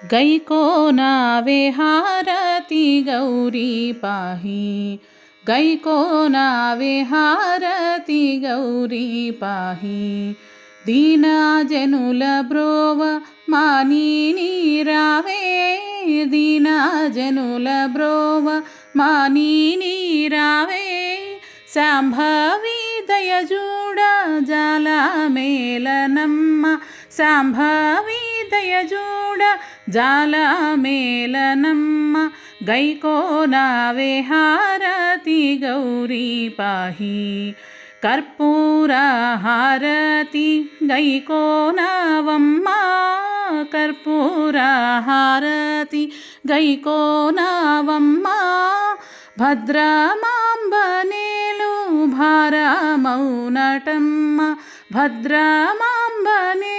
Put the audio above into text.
गैकोनावे हारति गौरी पाहि गैकोनावे हारति गौरी पाहि दीनजनुल ब्रोव मानिनी रावे दीनजनुल ब्रोव मानिनी रावे शांभवी दयजूड जालमेलनम्म शांभवी दयजूड जालमेलनम्म गैकोनावे हारति गौरी पाहि कर्पूर हारति गैकोनवम्म कर्पूर हारति गैकोनवम्म भद्रमांबनेलु भारमौनटम्म भद्रमांबने